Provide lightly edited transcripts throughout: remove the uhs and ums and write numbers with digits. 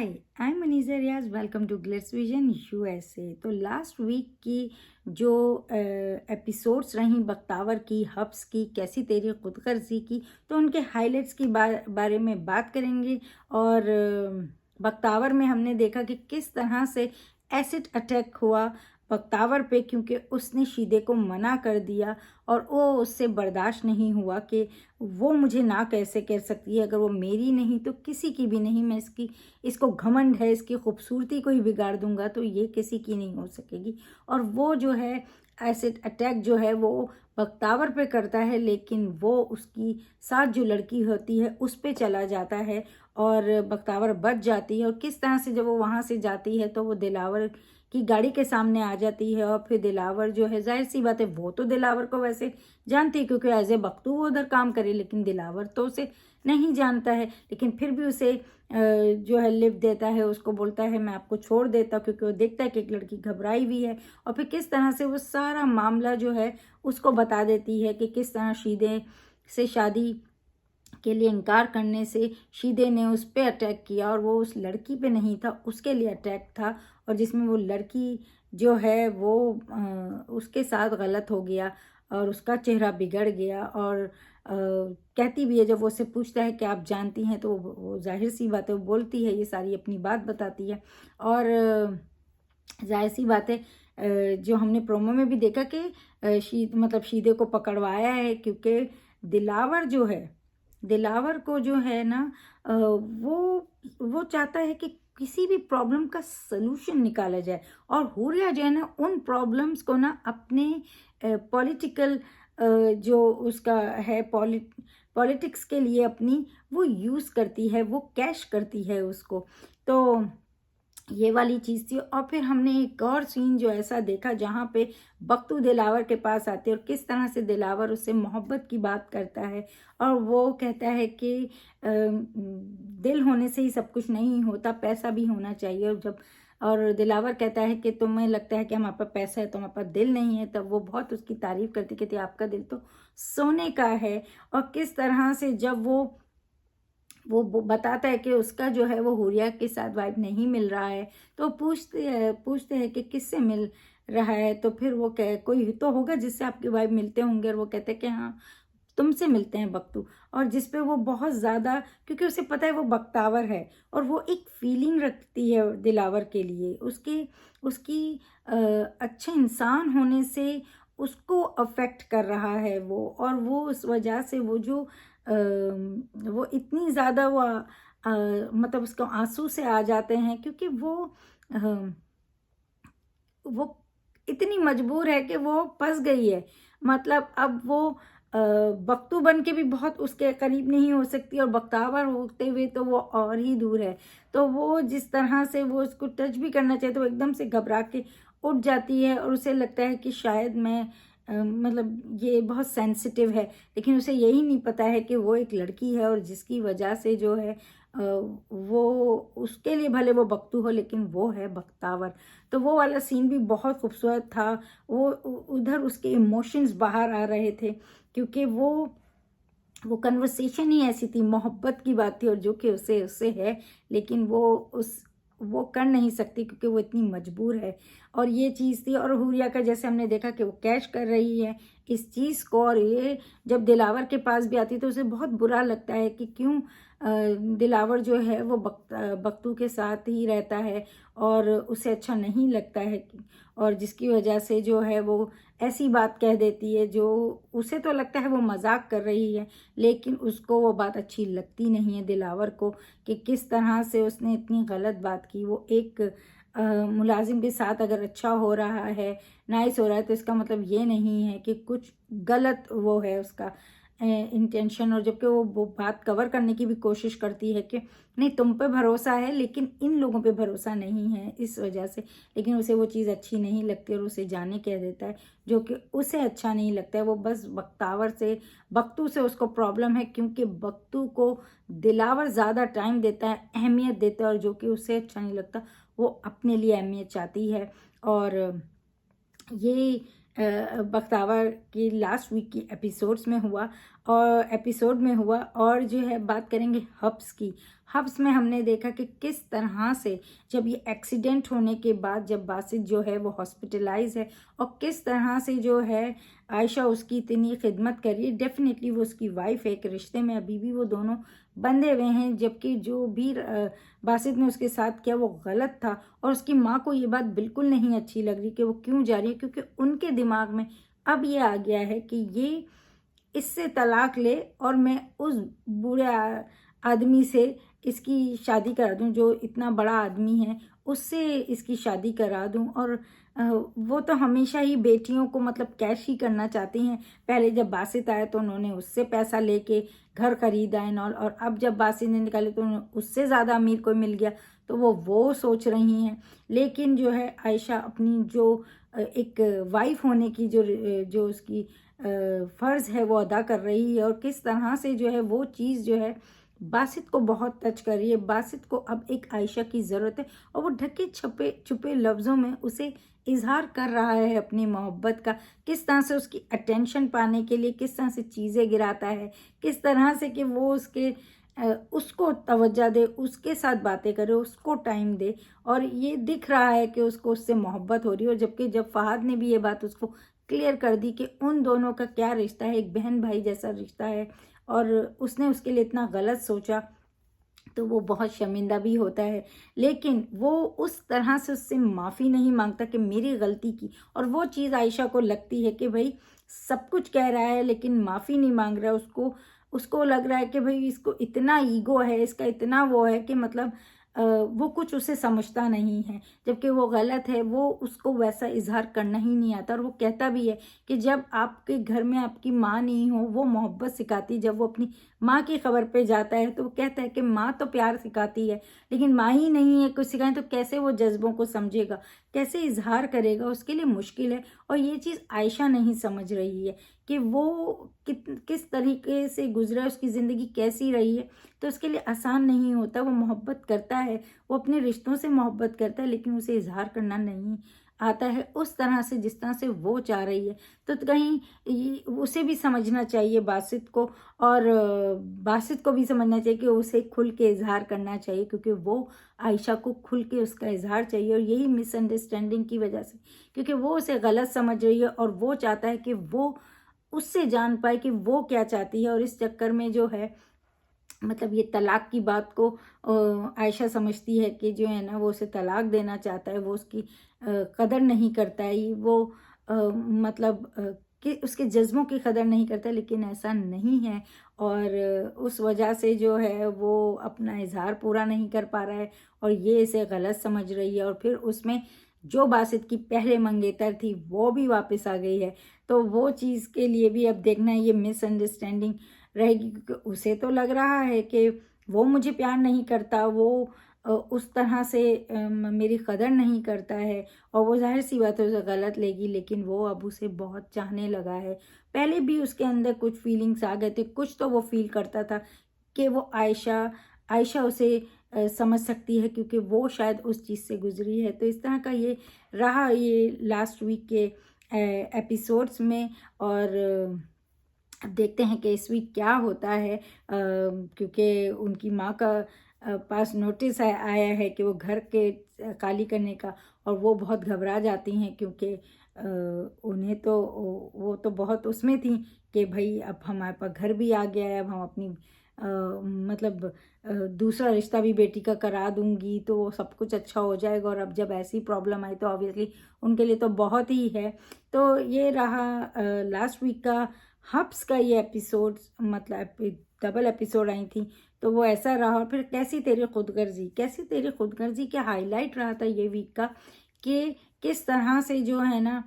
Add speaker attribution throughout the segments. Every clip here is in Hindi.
Speaker 1: Hi, I am Aneeza Riyaz. Welcome to Glitz Vision USA. तो लास्ट वीक की जो एपिसोड्स रहीं बख्तावर की, हब्स की, कैसी तेरी खुदगर्जी की, तो उनके हाइलाइट्स की बारे में बात करेंगे। और बख्तावर में हमने देखा कि किस तरह से एसिड अटैक हुआ बख्तावर पे, क्योंकि उसने शीदे को मना कर दिया और वो उससे बर्दाश्त नहीं हुआ कि वो मुझे ना कैसे कह सकती है, अगर वो मेरी नहीं तो किसी की भी नहीं। मैं इसको घमंड है, इसकी खूबसूरती को ही बिगाड़ दूंगा तो ये किसी की नहीं हो सकेगी। और वो जो है एसिड अटैक जो है वो बख्तावर पे करता है, लेकिन वो उसकी साथ जो लड़की होती है उस पे चला जाता है और बख्तावर बच जाती है। और किस तरह से जब वो वहाँ से जाती है तो वो दिलावर की गाड़ी के सामने आ जाती है। और फिर दिलावर जो है, जाहिर सी बात है वो तो दिलावर को वैसे जानती है क्योंकि एज ए बख्तू वो उधर काम करे, लेकिन दिलावर तो उसे नहीं जानता है। लेकिन फिर भी उसे जो है लिफ्ट देता है, उसको बोलता है मैं आपको छोड़ देता हूँ, क्योंकि वो देखता है कि एक लड़की घबराई हुई है। और फिर किस तरह से वो सारा मामला जो है उसको बता देती है कि किस तरह शीदे से शादी के लिए इनकार करने से शीदे ने उस पर अटैक किया, और वो उस लड़की पे नहीं था, उसके लिए अटैक था। और जिसमें वो लड़की जो है वो उसके साथ गलत हो गया और उसका चेहरा बिगड़ गया। और कहती भी है, जब वो उससे पूछता है कि आप जानती हैं, तो वो जाहिर सी बात है वो बोलती है, ये सारी अपनी बात बताती है। और जाहिर सी बात है जो हमने प्रोमो में भी देखा कि मतलब शीदे को पकड़वाया है, क्योंकि दिलावर जो है, दिलावर को जो है ना वो चाहता है कि किसी भी प्रॉब्लम का सलूशन निकाला जाए। और हुरिया जो है ना उन प्रॉब्लम्स को ना अपने पॉलिटिकल जो उसका है पॉलिटिक्स के लिए अपनी वो यूज़ करती है, वो कैश करती है उसको। तो ये वाली चीज़ थी। और फिर हमने एक और सीन जो ऐसा देखा जहाँ पे बख्तू दिलावर के पास आते हैं और किस तरह से दिलावर उससे मोहब्बत की बात करता है। और वो कहता है कि दिल होने से ही सब कुछ नहीं होता, पैसा भी होना चाहिए। और दिलावर कहता है कि तुम्हें लगता है कि हमारे पास पैसा है तो हमारे पास दिल नहीं है। तब वो बहुत उसकी तारीफ करती, कहती आपका दिल तो सोने का है। और किस तरह से जब वो बताता है कि उसका जो है वो हुरिया के साथ वाइब नहीं मिल रहा है, तो पूछते हैं कि किससे मिल रहा है। तो फिर वो कह कोई तो होगा जिससे आपके वाइब मिलते होंगे, और वो कहते हैं कि हाँ तुमसे मिलते हैं बख्तू। और जिस पे वो बहुत ज़्यादा, क्योंकि उसे पता है वो बख्तावर है और वो एक फीलिंग रखती है दिलावर के लिए, उसकी अच्छे इंसान होने से उसको अफेक्ट कर रहा है वो। और वो उस वजह से वो जो वो इतनी ज़्यादा मतलब उसको आंसू से आ जाते हैं, क्योंकि वो इतनी मजबूर है कि वो फंस गई है। मतलब अब वो बख्तू बन के भी बहुत उसके करीब नहीं हो सकती, और बख्तावर होते हुए तो वो और ही दूर है। तो वो जिस तरह से वो उसको टच भी करना चाहे तो वो एकदम से घबरा के उठ जाती है, और उसे लगता है कि शायद मैं मतलब ये बहुत सेंसिटिव है। लेकिन उसे यही नहीं पता है कि वो एक लड़की है, और जिसकी वजह से जो है वो उसके लिए भले वो बख्तू हो लेकिन वो है बख्तावर। तो वो वाला सीन भी बहुत खूबसूरत था। वो उधर उसके इमोशंस बाहर आ रहे थे, क्योंकि वो कन्वर्सेशन ही ऐसी थी, मोहब्बत की बात थी, और जो कि उससे उससे है, लेकिन वो कर नहीं सकती क्योंकि वो इतनी मजबूर है। और ये चीज़ थी। और हुरिया का जैसे हमने देखा कि वो कैश कर रही है इस चीज़ को, और ये जब दिलावर के पास भी आती तो उसे बहुत बुरा लगता है कि क्यों दिलावर जो है वो बख्तू के साथ ही रहता है और उसे अच्छा नहीं लगता है और जिसकी वजह से जो है वो ऐसी बात कह देती है जो उसे तो लगता है वो मजाक कर रही है, लेकिन उसको वो बात अच्छी लगती नहीं है दिलावर को, कि किस तरह से उसने इतनी गलत बात की। वो एक मुलाजिम के साथ अगर अच्छा हो रहा है, नाइस हो रहा है, तो इसका मतलब ये नहीं है कि कुछ गलत वो है उसका इंटेंशन। और जबकि वो बात कवर करने की भी कोशिश करती है कि नहीं तुम पे भरोसा है लेकिन इन लोगों पे भरोसा नहीं है इस वजह से, लेकिन उसे वो चीज़ अच्छी नहीं लगती और उसे जाने कह देता है, जो कि उसे अच्छा नहीं लगता है। वो बस बख्तू से उसको प्रॉब्लम है, क्योंकि बख्तू को दिलावर ज़्यादा टाइम देता है, अहमियत देता है, और जो कि उसे अच्छा नहीं लगता। वो अपने लिए अहमियत चाहती है। और ये बख्तावर की लास्ट वीक की एपिसोड में हुआ। और जो है बात करेंगे हब्स की। हब्स में हमने देखा कि किस तरह से जब ये एक्सीडेंट होने के बाद जब बासित जो है वो हॉस्पिटलाइज है और किस तरह से जो है आयशा उसकी इतनी खिदमत कर रही है। डेफिनेटली वो उसकी वाइफ है, एक रिश्ते में अभी भी वो दोनों बंधे हुए हैं, जबकि जो भी बासित ने उसके साथ किया वो गलत था और उसकी माँ को ये बात बिल्कुल नहीं अच्छी लग रही कि वो क्यों जा रही है, क्योंकि उनके दिमाग में अब ये आ गया है कि ये इससे तलाक ले और मैं उस बुरे आदमी से इसकी शादी करा दूं, जो इतना बड़ा आदमी है उससे इसकी शादी करा दूं। और वो तो हमेशा ही बेटियों को मतलब कैश ही करना चाहती हैं। पहले जब बासित आया तो उन्होंने उससे पैसा लेके घर खरीदा एंड और अब जब बासित ने निकाले तो उससे ज़्यादा अमीर कोई मिल गया तो वो सोच रही हैं। लेकिन जो है आयशा अपनी जो एक वाइफ होने की जो उसकी फ़र्ज़ है वो अदा कर रही है और किस तरह से जो है वो चीज़ जो है बासित को बहुत टच कर रही है। बासित को अब एक आयशा की ज़रूरत है और वो ढके छुपे छुपे लफ्ज़ों में उसे इजहार कर रहा है अपनी मोहब्बत का। किस तरह से उसकी अटेंशन पाने के लिए किस तरह से चीज़ें गिराता है, किस तरह से कि वो उसको तवज्जो दे, उसके साथ बातें करे, उसको टाइम दे। और ये दिख रहा है कि उसको उससे मोहब्बत हो रही है। और जबकि जब फहद ने भी ये बात उसको क्लियर कर दी कि उन दोनों का क्या रिश्ता है, एक बहन भाई जैसा रिश्ता है, और उसने उसके लिए इतना गलत सोचा तो वो बहुत शर्मिंदा भी होता है। लेकिन वो उस तरह से उससे माफ़ी नहीं मांगता कि मेरी गलती की। और वो चीज़ आयशा को लगती है कि भाई सब कुछ कह रहा है लेकिन माफ़ी नहीं मांग रहा है। उसको उसको लग रहा है कि भाई इसको इतना ईगो है, इसका इतना वो है कि मतलब वो कुछ उसे समझता नहीं है, जबकि वो गलत है। वो उसको वैसा इजहार करना ही नहीं आता। और वो कहता भी है कि जब आपके घर में आपकी माँ नहीं हो, वो मोहब्बत सिखाती। जब वो अपनी माँ की खबर पे जाता है तो वो कहता है कि माँ तो प्यार सिखाती है, लेकिन माँ ही नहीं है कुछ सिखाए तो कैसे वो जज्बों को समझेगा, कैसे इजहार करेगा, उसके लिए मुश्किल है। और ये चीज़ आयशा नहीं समझ रही है कि वो किस तरीके से गुजरा, उसकी ज़िंदगी कैसी रही है। तो उसके लिए आसान नहीं होता। वो मोहब्बत करता है, वो अपने रिश्तों से मोहब्बत करता है, लेकिन उसे इजहार करना नहीं आता है उस तरह से जिस तरह से वो चाह रही है। तो कहीं उसे भी समझना चाहिए बासित को, और बासित को भी समझना चाहिए कि उसे खुल के इजहार करना चाहिए, क्योंकि वो आयशा को खुल के उसका इजहार चाहिए। और यही मिसअंडरस्टैंडिंग की वजह से, क्योंकि वो उसे गलत समझ रही है और वो चाहता है कि वो उससे जान पाए कि वो क्या चाहती है। और इस चक्कर में जो है मतलब ये तलाक की बात को आयशा समझती है कि जो है ना वो उसे तलाक देना चाहता है, वो उसकी कदर नहीं करता है, वो मतलब कि उसके जज्बों की कदर नहीं करता, लेकिन ऐसा नहीं है। और उस वजह से जो है वो अपना इजहार पूरा नहीं कर पा रहा है और ये इसे गलत समझ रही है। और फिर उसमें जो बासित की पहले मंगेतर थी वो भी वापस आ गई है। तो वो चीज़ के लिए भी अब देखना है ये मिसअंडरस्टैंडिंग रहेगी, क्योंकि उसे तो लग रहा है कि वो मुझे प्यार नहीं करता, वो उस तरह से मेरी कदर नहीं करता है, और वो ज़ाहिर सी बात है उसे गलत लेगी। लेकिन वो अब उसे बहुत चाहने लगा है। पहले भी उसके अंदर कुछ फीलिंग्स आ गए थे, कुछ तो वो फील करता था कि वो आयशा आयशा उसे समझ सकती है, क्योंकि वो शायद उस चीज़ से गुजरी है। तो इस तरह का ये रहा ये लास्ट वीक के एपिसोड्स में। और अब देखते हैं कि इस वीक क्या होता है, क्योंकि उनकी माँ का पास नोटिस आया है कि वो घर के खाली करने का। और वो बहुत घबरा जाती हैं, क्योंकि उन्हें तो वो तो बहुत उसमें थी कि भाई अब हमारे पास घर भी आ गया है, अब हम अपनी मतलब दूसरा रिश्ता भी बेटी का करा दूंगी तो वो सब कुछ अच्छा हो जाएगा। और अब जब ऐसी प्रॉब्लम आई तो ऑब्वियसली उनके लिए तो बहुत ही है। तो ये रहा लास्ट वीक का हब्स का ये एपिसोड, मतलब डबल एपिसोड आई थी तो वो ऐसा रहा। और फिर कैसी तेरी खुदगर्जी के हाईलाइट रहा था ये वीक का, कि किस तरह से जो है ना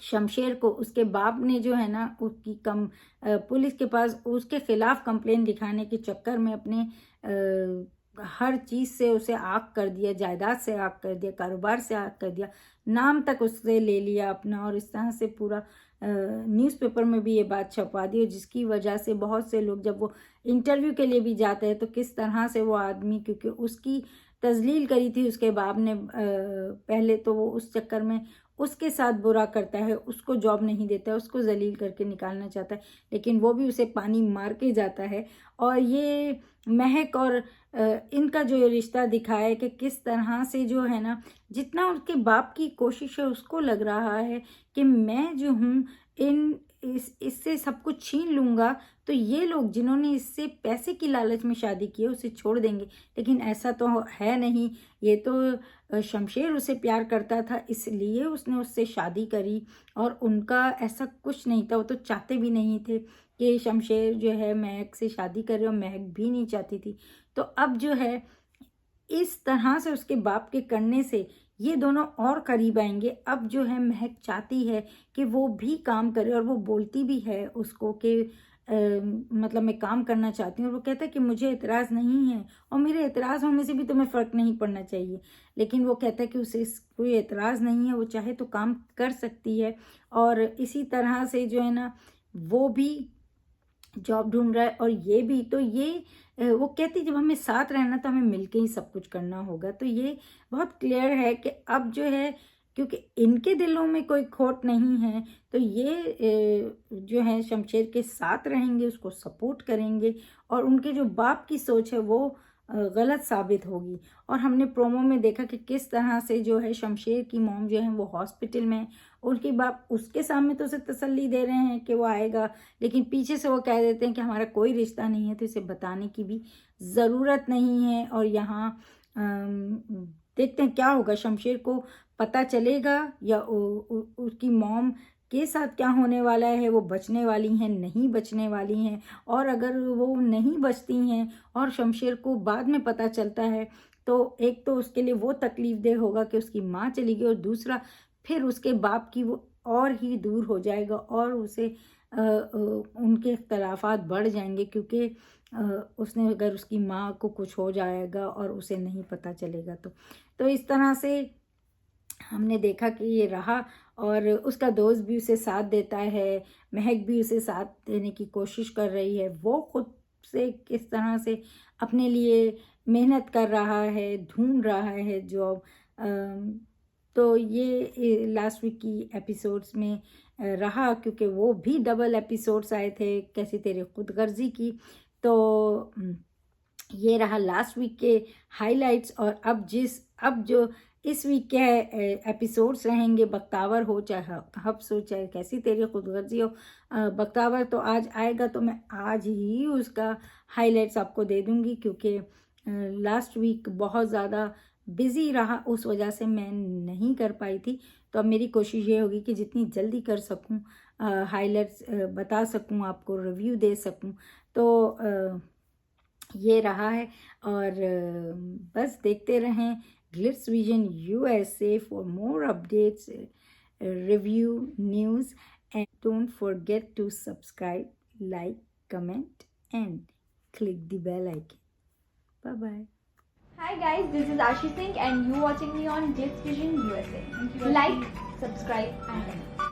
Speaker 1: शमशेर को उसके बाप ने जो है ना उसकी पुलिस के पास उसके खिलाफ कंप्लेन दिखाने के चक्कर में अपने हर चीज़ से उसे आग कर दिया, जायदाद से आग कर दिया, कारोबार से आग कर दिया, नाम तक उससे ले लिया अपना। और इस तरह से पूरा न्यूज़पेपर में भी ये बात छपवा दी, जिसकी वजह से बहुत से लोग जब वो इंटरव्यू के लिए भी जाते हैं तो किस तरह से वो आदमी, क्योंकि उसकी तजलील करी थी उसके बाप ने पहले, तो वो उस चक्कर में उसके साथ बुरा करता है, उसको जॉब नहीं देता है, उसको जलील करके निकालना चाहता है, लेकिन वो भी उसे पानी मार के जाता है। और ये महक और इनका जो ये रिश्ता दिखाया है कि किस तरह से जो है ना, जितना उसके बाप की कोशिश है उसको लग रहा है कि मैं जो हूँ इससे सब कुछ छीन लूँगा, तो ये लोग जिन्होंने इससे पैसे की लालच में शादी की है उसे छोड़ देंगे, लेकिन ऐसा तो है नहीं। ये तो शमशेर उसे प्यार करता था, इसलिए उसने उससे शादी करी, और उनका ऐसा कुछ नहीं था, वो तो चाहते भी नहीं थे कि शमशेर जो है महक से शादी करे, और महक भी नहीं चाहती थी। तो अब जो है इस तरह से उसके बाप के करने से ये दोनों और करीब आएंगे। अब जो है महक चाहती है कि वो भी काम करे, और वो बोलती भी है उसको कि मतलब मैं काम करना चाहती हूँ, और वो कहता है कि मुझे एतराज़ नहीं है, और मेरे एतराज़ होने से भी तुम्हें फ़र्क नहीं पड़ना चाहिए। लेकिन वो कहता है कि उसे कोई एतराज़ नहीं है, वो चाहे तो काम कर सकती है। और इसी तरह से जो है ना, वो भी जॉब ढूंढ रहा है, और ये भी। तो ये वो कहती जब हमें साथ रहना तो हमें मिलके ही सब कुछ करना होगा। तो ये बहुत क्लियर है कि अब जो है, क्योंकि इनके दिलों में कोई खोट नहीं है, तो ये जो है शमशेर के साथ रहेंगे, उसको सपोर्ट करेंगे, और उनके जो बाप की सोच है वो गलत साबित होगी। और हमने प्रोमो में देखा कि किस तरह से जो है शमशेर की मॉम जो है वो हॉस्पिटल में, उनके बाप उसके सामने तो उसे तसल्ली दे रहे हैं कि वो आएगा, लेकिन पीछे से वो कह देते हैं कि हमारा कोई रिश्ता नहीं है, तो इसे बताने की भी ज़रूरत नहीं है। और यहाँ देखते हैं क्या होगा, शमशेर को पता चलेगा या उसकी मॉम के साथ क्या होने वाला है, वो बचने वाली हैं नहीं बचने वाली हैं। और अगर वो नहीं बचती हैं और शमशेर को बाद में पता चलता है, तो एक तो उसके लिए वो तकलीफ दे होगा कि उसकी माँ चली गई, और दूसरा फिर उसके बाप की वो और ही दूर हो जाएगा, और उसे उनके इख्तलाफात बढ़ जाएंगे, क्योंकि उसने अगर उसकी माँ को कुछ हो जाएगा और उसे नहीं पता चलेगा तो इस तरह से हमने देखा कि ये रहा। और उसका दोस्त भी उसे साथ देता है, महक भी उसे साथ देने की कोशिश कर रही है, वो खुद से किस तरह से अपने लिए मेहनत कर रहा है, ढूंढ रहा है जॉब। तो ये लास्ट वीक की एपिसोड्स में रहा, क्योंकि वो भी डबल एपिसोड्स आए थे कैसी तेरी खुदगर्जी की। तो ये रहा लास्ट वीक के हाइलाइट्स। और अब जो इस वीक के एपिसोड्स रहेंगे, बख्तावर हो चाहे हफ्स हो चाहे कैसी तेरी खुदगर्जी हो, बख्तावर तो आज आएगा, तो मैं आज ही उसका हाइलाइट्स आपको दे दूंगी, क्योंकि लास्ट वीक बहुत ज़्यादा बिज़ी रहा, उस वजह से मैं नहीं कर पाई थी। तो अब मेरी कोशिश ये होगी कि जितनी जल्दी कर सकूं हाइलाइट्स बता सकूं, आपको रिव्यू दे सकूं। तो ये रहा है। और बस देखते रहें Glitz vision USA for more updates, review, news, and don't forget to subscribe, like, comment, and click the bell icon. Bye bye.
Speaker 2: Hi guys, this is Ashi Singh and you watching me on Glitz Vision USA. Like, subscribe and comment.